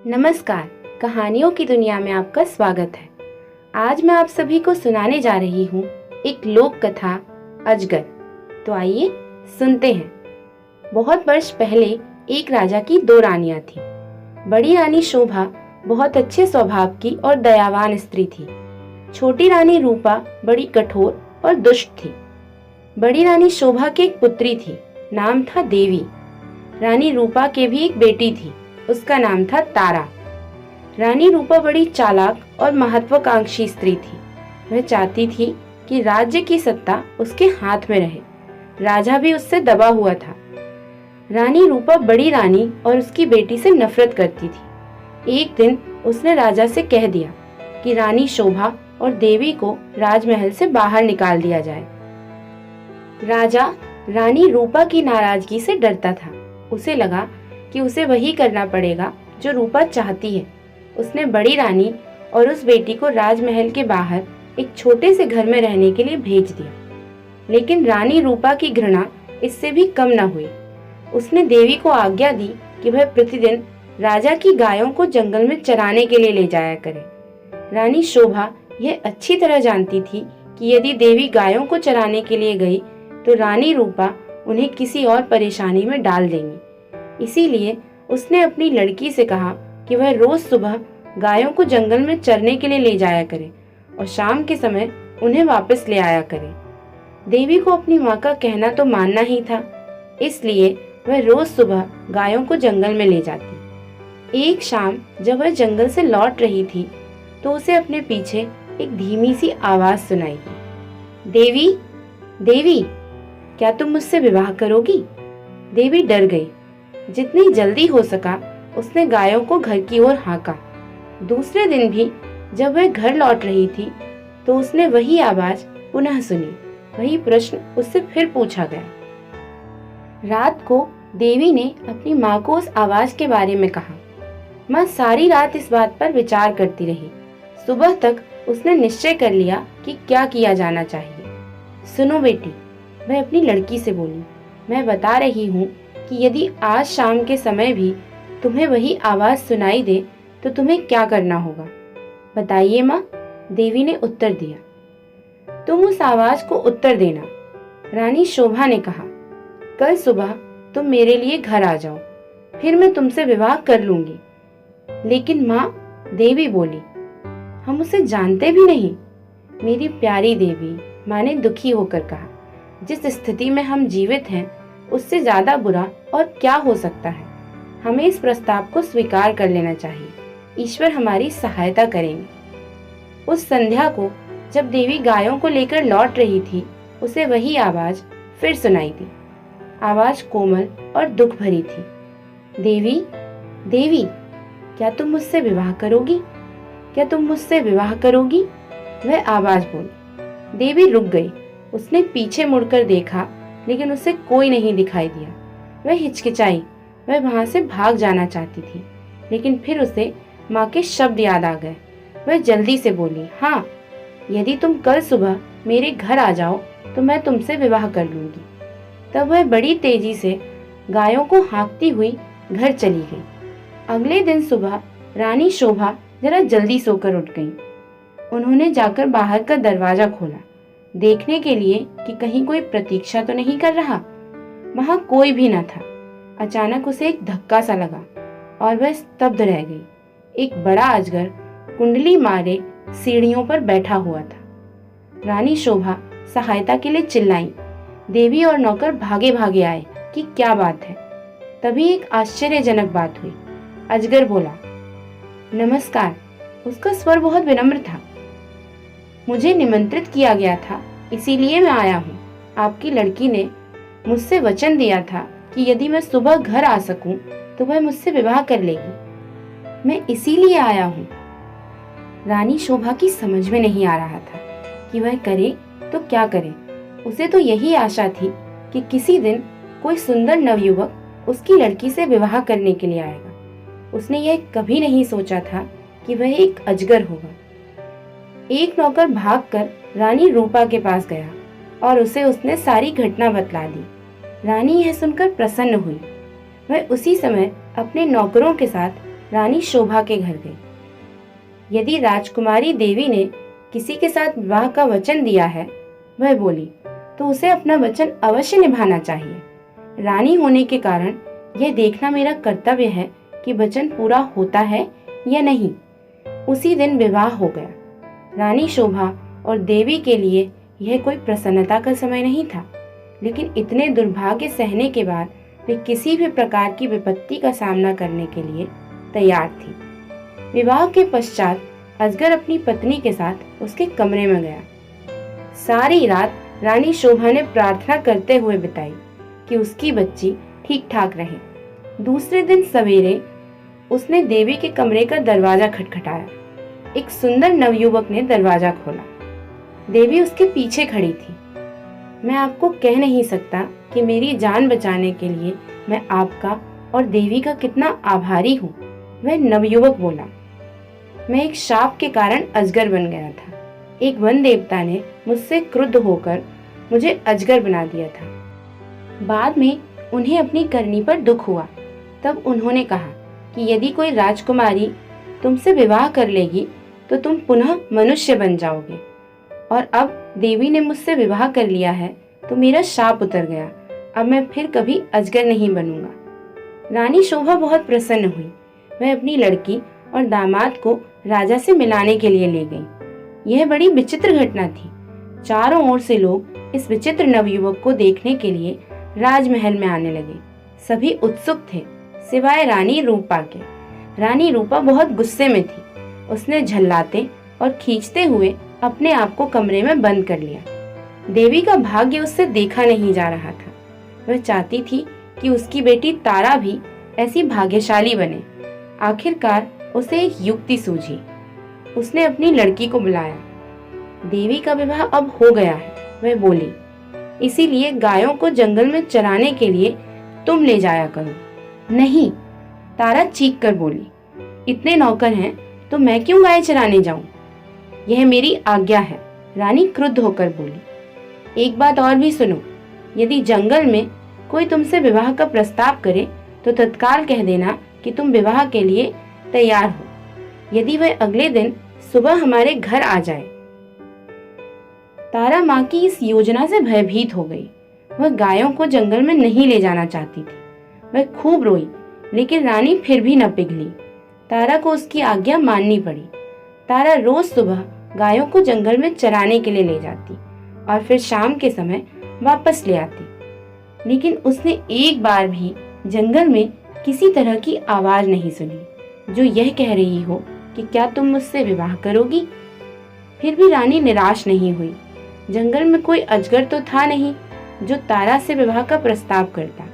नमस्कार। कहानियों की दुनिया में आपका स्वागत है। आज मैं आप सभी को सुनाने जा रही हूँ एक लोक कथा अजगर। तो आइए सुनते हैं। बहुत वर्ष पहले एक राजा की दो रानियां थीं। बड़ी रानी शोभा बहुत अच्छे स्वभाव की और दयावान स्त्री थी। छोटी रानी रूपा बड़ी कठोर और दुष्ट थी। बड़ी रानी शोभा की एक पुत्री थी, नाम था देवी। रानी रूपा के भी एक बेटी थी, उसका नाम था तारा। रानी रूपा बड़ी चालाक और महत्वाकांक्षी स्त्री थी। वह चाहती थी कि राज्य की सत्ता उसके हाथ में रहे। राजा भी उससे दबा हुआ था। रानी रूपा बड़ी रानी और उसकी बेटी से नफरत करती थी। एक दिन उसने राजा से कह दिया कि रानी शोभा और देवी को राजमहल से बाहर निकाल दिया जाए। राजा रानी रूपा की नाराजगी से डरता था। उसे लगा कि उसे वही करना पड़ेगा जो रूपा चाहती है। उसने बड़ी रानी और उस बेटी को राजमहल के बाहर एक छोटे से घर में रहने के लिए भेज दिया। लेकिन रानी रूपा की घृणा इससे भी कम न हुई। उसने देवी को आज्ञा दी कि वह प्रतिदिन राजा की गायों को जंगल में चराने के लिए ले जाया करे। रानी शोभा यह अच्छी तरह जानती थी कि यदि देवी गायों को चराने के लिए गई तो रानी रूपा उन्हें किसी और परेशानी में डाल देंगी। इसीलिए उसने अपनी लड़की से कहा कि वह रोज सुबह गायों को जंगल में चरने के लिए ले जाया करे और शाम के समय उन्हें वापस ले आया करे। देवी को अपनी माँ का कहना तो मानना ही था, इसलिए वह रोज सुबह गायों को जंगल में ले जाती। एक शाम जब वह जंगल से लौट रही थी तो उसे अपने पीछे एक धीमी सी आवाज सुनाई दी। देवी, देवी, क्या तुम मुझसे विवाह करोगी? देवी डर गई। जितनी जल्दी हो सका उसने गायों को घर की ओर हाँका। दूसरे दिन भी जब वह घर लौट रही थी तो उसने वही आवाज पुनः सुनी। वही प्रश्न उससे फिर पूछा गया। रात को देवी ने अपनी माँ को उस आवाज के बारे में कहा। माँ सारी रात इस बात पर विचार करती रही। सुबह तक उसने निश्चय कर लिया कि क्या किया जाना चाहिए। सुनो बेटी, वह अपनी लड़की से बोली, मैं बता रही हूँ कि यदि आज शाम के समय भी तुम्हें वही आवाज सुनाई दे तो तुम्हें क्या करना होगा? बताइए माँ, देवी ने उत्तर दिया। तुम उस आवाज को उत्तर देना। रानी शोभा ने कहा, कल सुबह तुम मेरे लिए घर आ जाओ, फिर मैं तुमसे विवाह कर लूंगी। लेकिन माँ, देवी बोली, हम उसे जानते भी नहीं। मेरी प्यारी देवी, माँ ने दुखी होकर कहा, जिस स्थिति में हम जीवित हैं उससे ज्यादा बुरा और क्या हो सकता है। हमें इस प्रस्ताव को स्वीकार कर लेना चाहिए। ईश्वर हमारी सहायता करेंगे। उस संध्या को जब देवी गायों को लेकर लौट रही थी उसे वही आवाज फिर सुनाई दी। आवाज कोमल और दुख भरी थी। देवी, देवी, क्या तुम मुझसे विवाह करोगी? क्या तुम मुझसे विवाह करोगी? वह आवाज बोली। देवी रुक गई। उसने पीछे मुड़कर देखा लेकिन उसे कोई नहीं दिखाई दिया। वह हिचकिचाई। वह वहां से भाग जाना चाहती थी, लेकिन फिर उसे माँ के शब्द याद आ गए। वह जल्दी से बोली, हाँ, यदि तुम कल सुबह मेरे घर आ जाओ तो मैं तुमसे विवाह कर लूंगी। तब वह बड़ी तेजी से गायों को हाँकती हुई घर चली गई। अगले दिन सुबह रानी शोभा जरा जल्दी सोकर उठ गई। उन्होंने जाकर बाहर का दरवाजा खोला, देखने के लिए कि कहीं कोई प्रतीक्षा तो नहीं कर रहा। वहां कोई भी न था। अचानक उसे एक धक्का सा लगा और वह स्तब्ध रह गई। एक बड़ा अजगर कुंडली मारे सीढ़ियों पर बैठा हुआ था। रानी शोभा सहायता के लिए चिल्लाई। देवी और नौकर भागे भागे आए कि क्या बात है। तभी एक आश्चर्यजनक बात हुई। अजगर बोला, नमस्कार। उसका स्वर बहुत विनम्र था। मुझे निमंत्रित किया गया था, इसीलिए मैं आया हूँ। आपकी लड़की ने मुझसे वचन दिया था कि यदि मैं सुबह घर आ सकूं तो वह मुझसे विवाह कर लेगी। मैं इसीलिए आया हूँ। रानी शोभा की समझ में नहीं आ रहा था कि वह करे तो क्या करे। उसे तो यही आशा थी कि किसी दिन कोई सुंदर नवयुवक उसकी लड़की से विवाह करने के लिए आएगा। उसने यह कभी नहीं सोचा था कि वह एक अजगर होगा। एक नौकर भागकर रानी रूपा के पास गया और उसे उसने सारी घटना बतला दी। रानी यह सुनकर प्रसन्न हुई। वह उसी समय अपने नौकरों के साथ रानी शोभा के घर गई। यदि राजकुमारी देवी ने किसी के साथ विवाह का वचन दिया है, वह बोली, तो उसे अपना वचन अवश्य निभाना चाहिए। रानी होने के कारण यह देखना मेरा कर्तव्य है कि वचन पूरा होता है या नहीं। उसी दिन विवाह हो गया। रानी शोभा और देवी के लिए यह कोई प्रसन्नता का समय नहीं था, लेकिन इतने दुर्भाग्य सहने के बाद वे किसी भी प्रकार की विपत्ति का सामना करने के लिए तैयार थी। विवाह के पश्चात अजगर अपनी पत्नी के साथ उसके कमरे में गया। सारी रात रानी शोभा ने प्रार्थना करते हुए बिताई कि उसकी बच्ची ठीक ठाक रहे। दूसरे दिन सवेरे उसने देवी के कमरे का दरवाजा खटखटाया। एक सुंदर नवयुवक ने दरवाजा खोला। देवी उसके पीछे खड़ी थी। मैं आपको कह नहीं सकता कि मेरी जान बचाने के लिए मैं आपका और देवी का कितना आभारी हूँ, वह नवयुवक बोला। मैं एक शाप के कारण अजगर बन गया था। एक वन देवता ने मुझसे क्रुद्ध होकर मुझे अजगर बना दिया था। बाद में उन्हें अपनी करनी पर दुख हुआ। तब उन्होंने कहा कि यदि कोई राजकुमारी तुमसे विवाह कर लेगी तो तुम पुनः मनुष्य बन जाओगे। और अब देवी ने मुझसे विवाह कर लिया है तो मेरा शाप उतर गया। अब मैं फिर कभी अजगर नहीं बनूंगा। रानी शोभा बहुत प्रसन्न हुई। वह अपनी लड़की और दामाद को राजा से मिलाने के लिए ले गई। यह बड़ी विचित्र घटना थी। चारों ओर से लोग इस विचित्र नवयुवक को देखने के लिए राजमहल में आने लगे। सभी उत्सुक थे सिवाय रानी रूपा के। रानी रूपा बहुत गुस्से में थी। उसने झल्लाते और खींचते हुए अपने आप को कमरे में बंद कर लिया। देवी का भाग्य उससे देखा नहीं जा रहा था। वह चाहती थी कि उसकी बेटी तारा भी ऐसी भाग्यशाली बने। आखिरकार उसे एक युक्ति सूझी। उसने अपनी लड़की को बुलाया। देवी का विवाह अब हो गया है, वह बोली, इसीलिए गायों को जंगल में चराने के लिए तुम ले जाया करो। नहीं, तारा चीख कर बोली, इतने नौकर हैं तो मैं क्यों गाय चराने जाऊं? यह मेरी आज्ञा है। रानी क्रुद्ध होकर बोली। एक बात और भी सुनो, यदि जंगल में कोई तुमसे विवाह का प्रस्ताव करे तो तत्काल कह देना कि तुम विवाह के लिए तैयार हो। यदि वह अगले दिन सुबह हमारे घर आ जाए। तारा माँ की इस योजना से भयभीत हो गई। वह गायों को जंगल में नहीं ले जाना चाहती थी। वह खूब रोई, लेकिन रानी फिर भी न पिघली। तारा को उसकी आज्ञा माननी पड़ी। तारा रोज सुबह गायों को जंगल में चराने के लिए ले जाती और फिर शाम के समय वापस ले आती। लेकिन उसने एक बार भी जंगल में किसी तरह की आवाज नहीं सुनी जो यह कह रही हो कि क्या तुम मुझसे विवाह करोगी। फिर भी रानी निराश नहीं हुई। जंगल में कोई अजगर तो था नहीं जो तारा से विवाह का प्रस्ताव करता।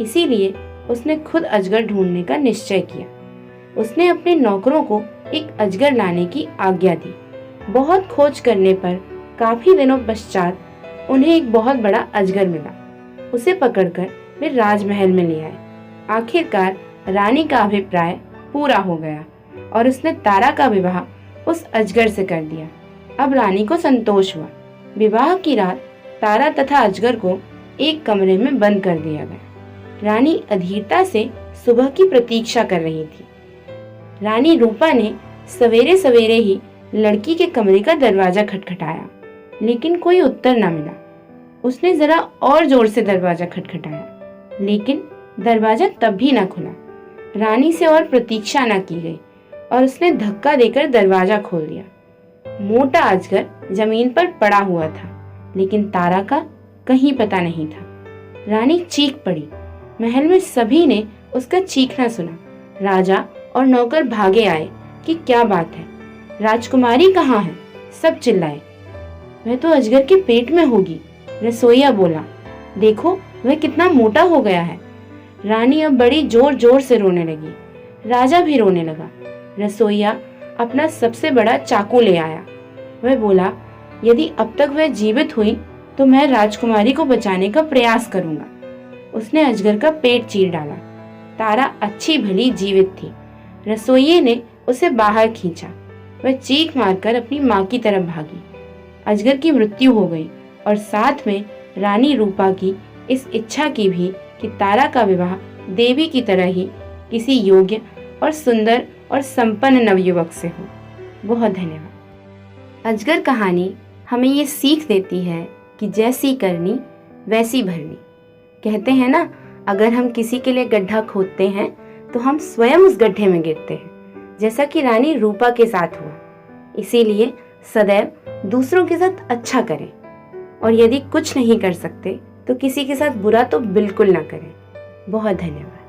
इसीलिए उसने खुद अजगर ढूंढने का निश्चय किया। उसने अपने नौकरों को एक अजगर लाने की आज्ञा दी। बहुत खोज करने पर काफी दिनों पश्चात उन्हें एक बहुत बड़ा अजगर मिला। उसे पकड़कर वे राजमहल में ले आए। आखिरकार रानी का अभिप्राय पूरा हो गया और उसने तारा का विवाह उस अजगर से कर दिया। अब रानी को संतोष हुआ। विवाह की रात तारा तथा अजगर को एक कमरे में बंद कर दिया गया। रानी अधीरता से सुबह की प्रतीक्षा कर रही थी। रानी रूपा ने सवेरे सवेरे ही लड़की के कमरे का दरवाजा खटखटाया, लेकिन कोई उत्तर न मिला। उसने जरा और जोर से दरवाजा खटखटाया, लेकिन दरवाजा तब भी न खुला। रानी से और प्रतीक्षा न की गई और उसने धक्का देकर दरवाजा खोल दिया। मोटा अजगर जमीन पर पड़ा हुआ था, लेकिन तारा का कहीं पता नहीं था। रानी चीख पड़ी। महल में सभी ने उसका चीखना सुना। राजा और नौकर भागे आए कि क्या बात है, राजकुमारी कहाँ है? सब चिल्लाए। वह तो अजगर के पेट में होगी, रसोइया बोला। देखो वह कितना मोटा हो गया है। रानी अब बड़ी जोर जोर से रोने लगी। राजा भी रोने लगा। रसोइया अपना सबसे बड़ा चाकू ले आया। वह बोला, यदि अब तक वह जीवित हुई तो मैं राजकुमारी को बचाने का प्रयास करूंगा। उसने अजगर का पेट चीर डाला। तारा अच्छी भली जीवित थी। रसोइये ने उसे बाहर खींचा। वह चीख मारकर अपनी माँ की तरफ भागी। अजगर की मृत्यु हो गई और साथ में रानी रूपा की इस इच्छा की भी कि तारा का विवाह देवी की तरह ही किसी योग्य और सुंदर और संपन्न नवयुवक से हो। बहुत धन्यवाद। अजगर कहानी हमें ये सीख देती है कि जैसी करनी वैसी भरनी। कहते हैं ना, अगर हम किसी के लिए गड्ढा खोदते हैं तो हम स्वयं उस गड्ढे में गिरते हैं, जैसा कि रानी रूपा के साथ हुआ। इसीलिए सदैव दूसरों के साथ अच्छा करें, और यदि कुछ नहीं कर सकते तो किसी के साथ बुरा तो बिल्कुल ना करें। बहुत धन्यवाद।